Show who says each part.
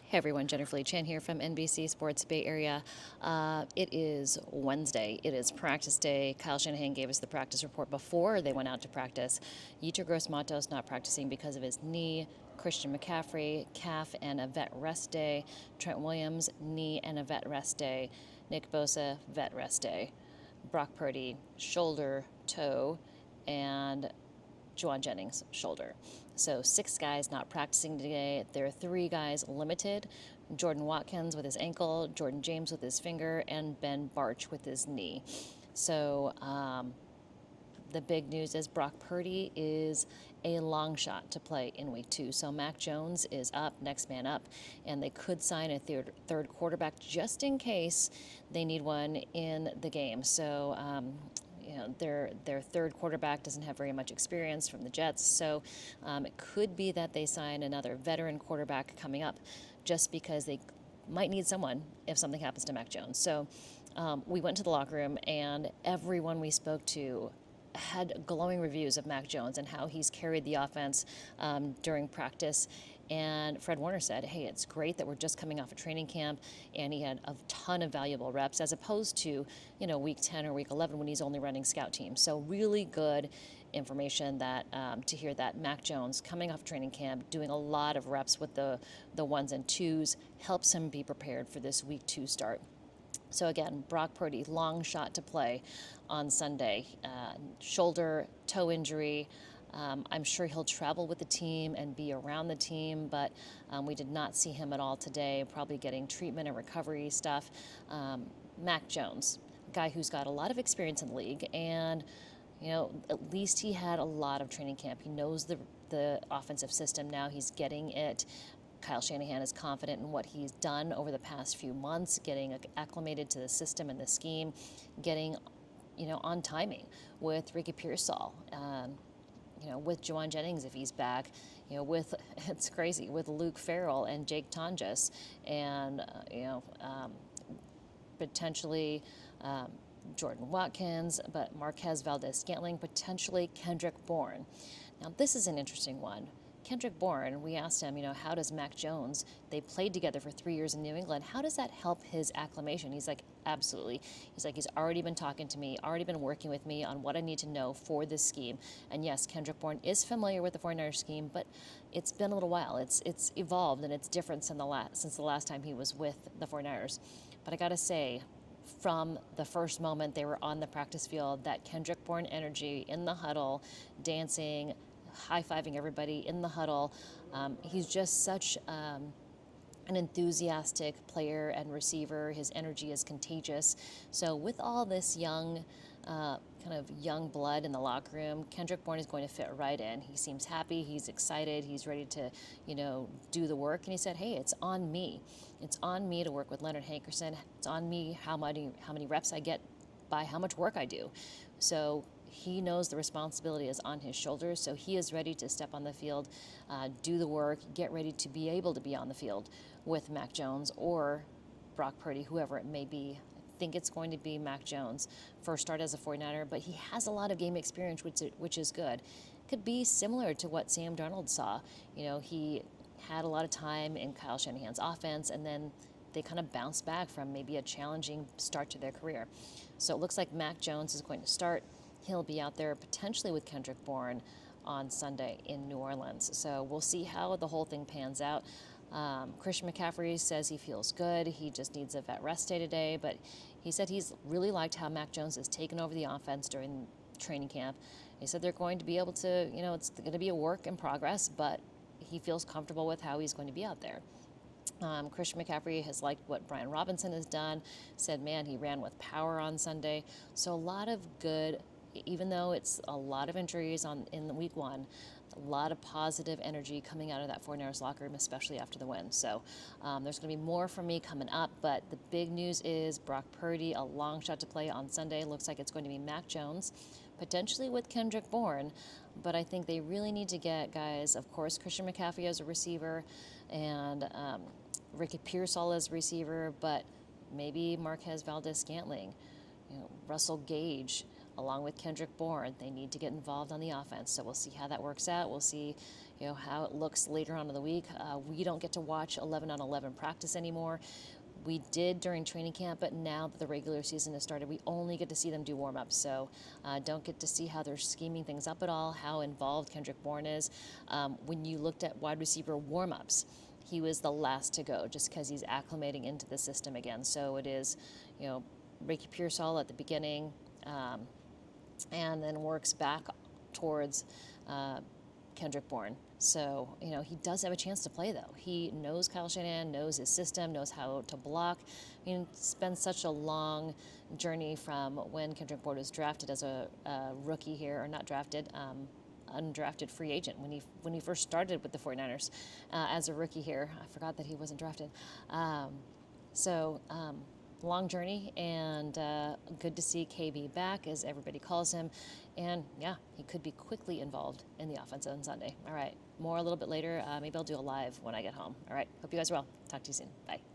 Speaker 1: Hey everyone, Jennifer Lee Chan here from NBC Sports Bay Area. It is Wednesday. It is practice day. Kyle Shanahan gave us the practice report before they went out to practice. Yetur Gross-Matos not practicing because of his knee. Christian McCaffrey, calf and a vet rest day. Trent Williams, knee and a vet rest day. Nick Bosa, vet rest day. Brock Purdy, shoulder, toe, and Juwan Jennings' shoulder. So 6 guys not practicing today. There are 3 guys limited. Jordan Watkins with his ankle, Jordan James with his finger, and Ben Barch with his knee. So the big news is Brock Purdy is a long shot to play in week 2. So Mac Jones is up, next man up, and they could sign a third quarterback just in case they need one in the game. So their third quarterback doesn't have very much experience from the Jets, so it could be that they sign another veteran quarterback coming up, just because they might need someone if something happens to Mac Jones. So we went to the locker room, and everyone we spoke to had glowing reviews of Mac Jones and how he's carried the offense during practice. And Fred Warner said, hey, it's great that we're just coming off a training camp, and he had a ton of valuable reps as opposed to, week 10 or week 11 when he's only running scout teams. So really good information that to hear that Mac Jones coming off training camp, doing a lot of reps with the ones and twos, helps him be prepared for this week 2 start. So again, Brock Purdy, long shot to play on Sunday. Shoulder, toe injury. I'm sure he'll travel with the team and be around the team, but we did not see him at all today, probably getting treatment and recovery stuff. Mac Jones, a guy who's got a lot of experience in the league, and at least he had a lot of training camp. He knows the offensive system now. He's getting it. Kyle Shanahan is confident in what he's done over the past few months, getting acclimated to the system and the scheme, getting, on timing with Ricky Pearsall, with Juwan Jennings if he's back, with, it's crazy, with Luke Farrell and Jake Tonjes, and, potentially Jordan Watkins, but Marquez Valdez-Scantling, potentially Kendrick Bourne. Now, this is an interesting one. Kendrick Bourne, we asked him, how does Mac Jones, they played together for 3 years in New England, how does that help his acclimation? He's like, absolutely. He's like, he's already been talking to me, already been working with me on what I need to know for this scheme. And yes, Kendrick Bourne is familiar with the 49ers scheme, but it's been a little while. It's evolved, and it's different since the last time he was with the 49ers. But I got to say, from the first moment they were on the practice field, that Kendrick Bourne energy in the huddle, dancing, high-fiving everybody in the huddle. He's just such an enthusiastic player and receiver. His energy is contagious. So with all this young blood in the locker room, Kendrick Bourne is going to fit right in. He seems happy. He's excited. He's ready to, do the work. And he said, hey, it's on me. It's on me to work with Leonard Hankerson. It's on me how many reps I get by how much work I do. So he knows the responsibility is on his shoulders, so he is ready to step on the field, do the work, get ready to be able to be on the field with Mac Jones or Brock Purdy, whoever it may be. I think it's going to be Mac Jones, first start as a 49er, but he has a lot of game experience, which is good. Could be similar to what Sam Darnold saw. He had a lot of time in Kyle Shanahan's offense, and then they kind of bounced back from maybe a challenging start to their career. So it looks like Mac Jones is going to start. He'll be out there potentially with Kendrick Bourne on Sunday in New Orleans. So we'll see how the whole thing pans out. Christian McCaffrey says he feels good. He just needs a vet rest day today, but he said he's really liked how Mac Jones has taken over the offense during training camp. He said they're going to be able to, it's going to be a work in progress, but he feels comfortable with how he's going to be out there. Christian McCaffrey has liked what Brian Robinson has done, said, man, he ran with power on Sunday. So a lot of good, even though it's a lot of injuries in the week 1, a lot of positive energy coming out of that 49ers locker room, especially after the win. So there's going to be more from me coming up, but the big news is Brock Purdy, a long shot to play on Sunday. Looks like it's going to be Mac Jones, potentially with Kendrick Bourne, but I think they really need to get guys, of course, Christian McCaffrey as a receiver, and Ricky Pearsall as receiver, but maybe Marquez Valdez-Scantling, Russell Gage, along with Kendrick Bourne, they need to get involved on the offense. So we'll see how that works out. We'll see, how it looks later on in the week. We don't get to watch 11 on 11 practice anymore. We did during training camp, but now that the regular season has started, we only get to see them do warm-ups. So don't get to see how they're scheming things up at all, how involved Kendrick Bourne is. When you looked at wide receiver warm-ups, he was the last to go just because he's acclimating into the system again. So it is, Ricky Pearsall at the beginning, and then works back towards Kendrick Bourne. So, he does have a chance to play, though. He knows Kyle Shanahan, knows his system, knows how to block. It's been such a long journey from when Kendrick Bourne was drafted as a rookie here, or not drafted, undrafted free agent when he first started with the 49ers as a rookie here. I forgot that he wasn't drafted. Long journey, and good to see KB back, as everybody calls him. And yeah, he could be quickly involved in the offense on Sunday. All right, more a little bit later. Maybe I'll do a live when I get home. All right, hope you guys are well. Talk to you soon. Bye.